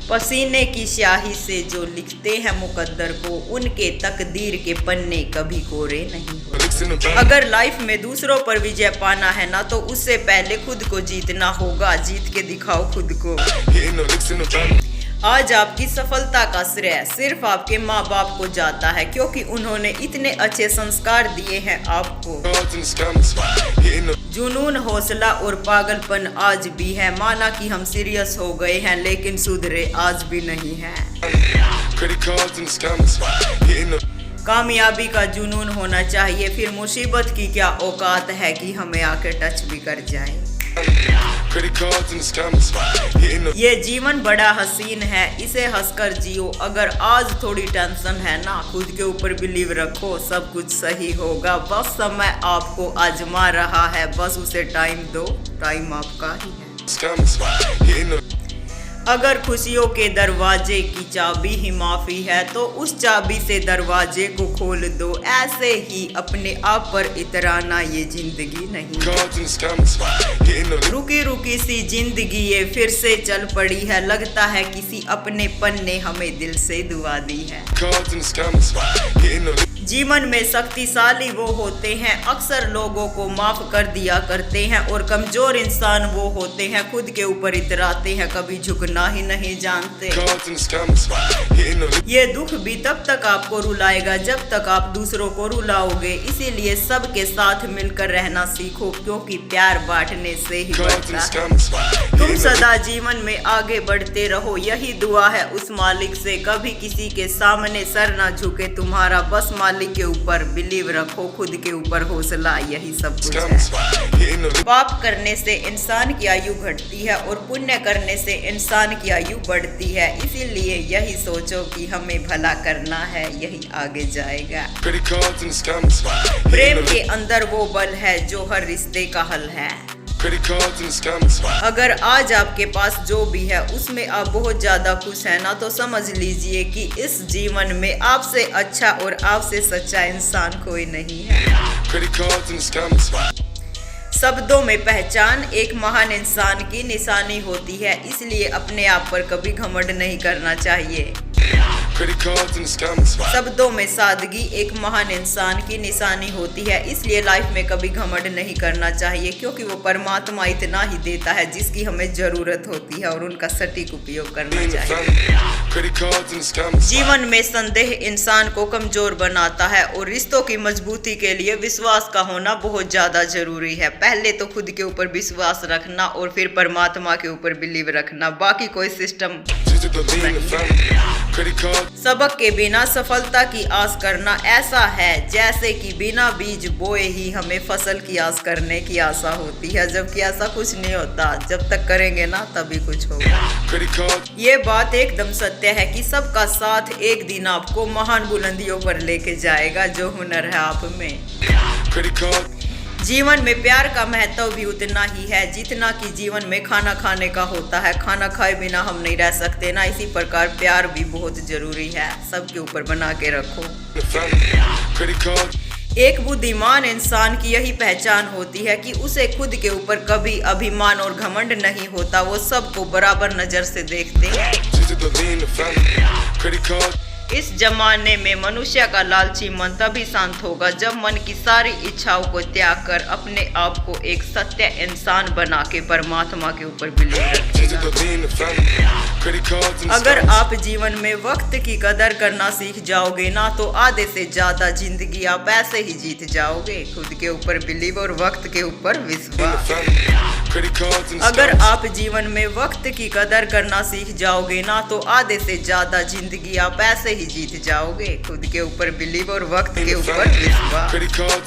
पसीने की स्याही से जो लिखते हैं मुकद्दर को, उनके तकदीर के पन्ने कभी कोरे नहीं होते। अगर लाइफ में दूसरों पर विजय पाना है ना, तो उससे पहले खुद को जीतना होगा। जीत के दिखाओ खुद को। आज आपकी सफलता का श्रेय सिर्फ आपके माँ बाप को जाता है, क्योंकि उन्होंने इतने अच्छे संस्कार दिए हैं आपको। जुनून, हौसला और पागलपन आज भी है। माना कि हम सीरियस हो गए हैं, लेकिन सुधरे आज भी नहीं हैं। कामयाबी का जुनून होना चाहिए, फिर मुसीबत की क्या औकात है कि हमें आके टच भी कर जाए। ये जीवन बड़ा हसीन है, इसे हंसकर जियो। अगर आज थोड़ी टेंशन है ना, खुद के ऊपर बिलीव रखो, सब कुछ सही होगा। बस समय आपको आजमा रहा है, बस उसे टाइम दो, टाइम आपका ही है। अगर खुशियों के दरवाजे की चाबी ही माफी है, तो उस चाबी से दरवाजे को खोल दो। ऐसे ही अपने आप पर इतराना ये जिंदगी नहीं। रुकी रुकी सी जिंदगी ये फिर से चल पड़ी है, लगता है किसी अपनेपन ने हमें दिल से दुआ दी है। जीवन में शक्तिशाली वो होते हैं, अक्सर लोगों को माफ कर दिया करते हैं, और कमजोर इंसान वो होते हैं, खुद के ऊपर इतराते हैं, कभी झुकना ही नहीं जानते। ये दुख भी तब तक आपको रुलाएगा जब तक आप दूसरों को रुलाओगे। इसीलिए सबके साथ मिलकर रहना सीखो, क्योंकि प्यार बांटने से ही बढ़ता है। तुम सदा जीवन में आगे बढ़ते रहो, यही दुआ है उस मालिक से। कभी किसी के सामने सर ना झुके तुम्हारा, बस मालिक के ऊपर बिलीव रखो, खुद के ऊपर हौसला, यही सब कुछ है। पाप करने से इंसान की आयु घटती है, और पुण्य करने से इंसान की आयु बढ़ती है। इसीलिए यही सोचो कि हमें भला करना है, यही आगे जाएगा। प्रेम के अंदर वो बल है जो हर रिश्ते का हल है। अगर आज आपके पास जो भी है उसमें आप बहुत ज्यादा खुश हैं ना, तो समझ लीजिए कि इस जीवन में आपसे अच्छा और आपसे सच्चा इंसान कोई नहीं है। शब्दों में पहचान एक महान इंसान की निशानी होती है, इसलिए अपने आप पर कभी घमंड नहीं करना चाहिए। शब्दों में सादगी एक महान इंसान की निशानी होती है, इसलिए लाइफ में कभी घमंड नहीं करना चाहिए, क्योंकि वो परमात्मा इतना ही देता है जिसकी हमें जरूरत होती है, और उनका सटीक उपयोग करना चाहिए। जीवन में संदेह इंसान को कमजोर बनाता है, और रिश्तों की मजबूती के लिए विश्वास का होना बहुत ज्यादा जरूरी है। पहले तो खुद के ऊपर विश्वास रखना, और फिर परमात्मा के ऊपर बिलीव रखना, बाकी कोई सिस्टम सबक के बिना सफलता की आस करना ऐसा है जैसे कि बिना बीज बोए ही हमें फसल की आस करने की आशा होती है, जबकि ऐसा कुछ नहीं होता। जब तक करेंगे ना तभी कुछ होगा। ये बात एकदम सत्य है कि सबका साथ एक दिन आपको महान बुलंदियों पर लेके जाएगा, जो हुनर है आप में। जीवन में प्यार का महत्व भी उतना ही है जितना कि जीवन में खाना खाने का होता है। खाना खाए बिना हम नहीं रह सकते ना, इसी प्रकार प्यार भी बहुत जरूरी है। सबके ऊपर बना के रखो। एक बुद्धिमान इंसान की यही पहचान होती है कि उसे खुद के ऊपर कभी अभिमान और घमंड नहीं होता। वो सबको बराबर नजर से देखते हैं। इस जमाने में मनुष्य का लालची मन तभी शांत होगा जब मन की सारी इच्छाओं को त्याग कर अपने आप को एक सत्य इंसान बना के परमात्मा के ऊपर बिलीव रखेगा। अगर आप जीवन में वक्त की कदर करना सीख जाओगे ना, तो आधे से ज्यादा जिंदगी आप ऐसे ही जीत जाओगे। खुद के ऊपर बिलीव और वक्त के ऊपर विश्वास। अगर आप जीवन में वक्त की कदर करना सीख जाओगे ना, तो आधे से ज्यादा जिंदगी आप ऐसे ही जीत जाओगे। खुद के ऊपर बिलीव और वक्त के ऊपर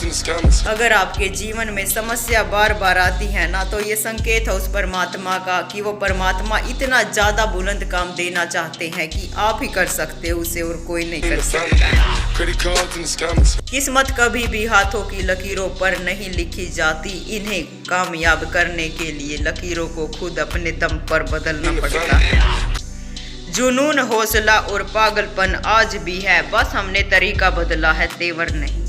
विश्वास। अगर आपके जीवन में समस्या बार बार आती है ना, तो ये संकेत है उस परमात्मा का कि वो परमात्मा इतना ज्यादा बुलंद काम देना चाहते हैं कि आप ही कर सकते हो उसे, और कोई नहीं कर सकता। किस्मत कभी भी हाथों की लकीरों पर नहीं लिखी जाती, इन्हें कामयाब करने के लिए लकीरों को खुद अपने दम पर बदलना पड़ता है। जुनून, हौसला और पागलपन आज भी है, बस हमने तरीका बदला है, तेवर नहीं।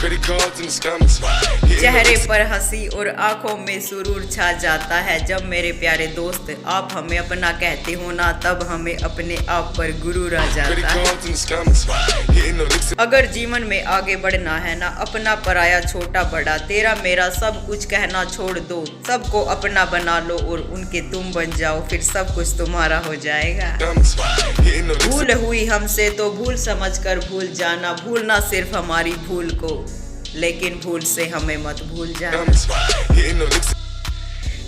credit cards and the scammers. Hitting the चेहरे licks. पर हंसी और आंखों में सुरूर छा जाता है जब मेरे प्यारे दोस्त आप हमें अपना कहते हो ना, तब हमें अपने आप पर गुरूर आ Credit जाता है। cards and the scammers. Hitting the licks. अगर जीवन में आगे बढ़ना है ना, अपना पराया छोटा बड़ा, तेरा मेरा सब कुछ कहना छोड़ दो, सबको अपना बना लो और उनके तुम बन जाओ, फिर सब कुछ तुम्हारा हो जाएगा। Scammers. Hitting the licks. भूल हुई हमसे तो भूल समझकर भूल जाना, भूलना सिर्फ हमारी भूल को, लेकिन भूल से हमें मत भूल जाना। Scammers. Hitting the licks.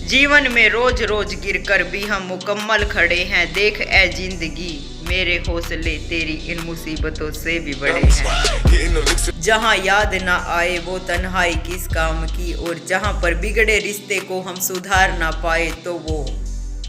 जीवन में रोज रोज गिरकर भी हम मुकम्मल खड़े हैं, देख ए जिंदगी मेरे हौसले तेरी इन मुसीबतों से भी बड़े हैं। Hitting the licks. जहाँ याद ना आए वो तन्हाई किस काम की, और जहाँ पर बिगड़े रिश्ते को हम सुधार ना पाए तो वो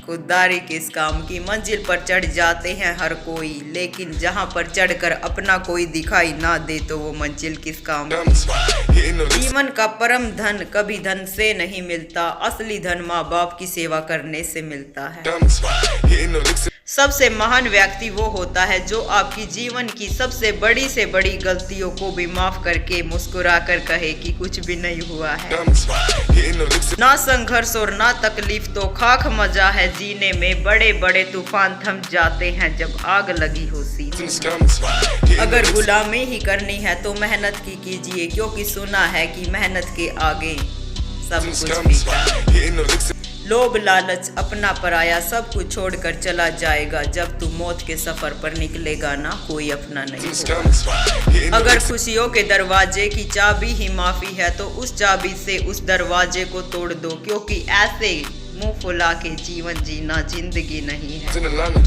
खुददारी किस काम की। मंजिल पर चढ़ जाते हैं हर कोई, लेकिन जहाँ पर चढ़कर अपना कोई दिखाई ना दे तो वो मंजिल किस काम की। Scammers. Hitting the licks. जीवन का परम धन कभी धन से नहीं मिलता, असली धन माँ बाप की सेवा करने से मिलता है। Scammers. Hitting the licks. सबसे महान व्यक्ति वो होता है जो आपकी जीवन की सबसे बड़ी से बड़ी गलतियों को भी माफ करके मुस्कुरा कर कहे कि कुछ भी नहीं हुआ है। Scammers. Hitting the licks. ना संघर्ष और ना तकलीफ तो खाक मजा है जीने में, बड़े बड़े तूफान थम जाते हैं जब आग लगी हो सीने में। Scammers. Hitting the अगर licks. गुलामी ही करनी है तो मेहनत की कीजिए, क्योंकि सुना है कि मेहनत के आगे सब कुछ Scammers. फीका है। Hitting the licks. लोभ लालच अपना पराया सब कुछ छोड़कर चला जाएगा, जब तू मौत के सफर पर निकलेगा ना कोई अपना नहीं होगा। Scammers. Hitting the अगर licks. खुशियों के दरवाजे की चाबी ही माफी है तो उस चाबी से उस दरवाजे को तोड़ दो, क्योंकि ऐसे मुंह फुला के जीवन जीना जिंदगी नहीं है। In Atlanta,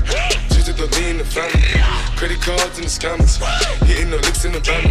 she took the lean, the family. Credit cards and the scammers. Hitting the licks in the van.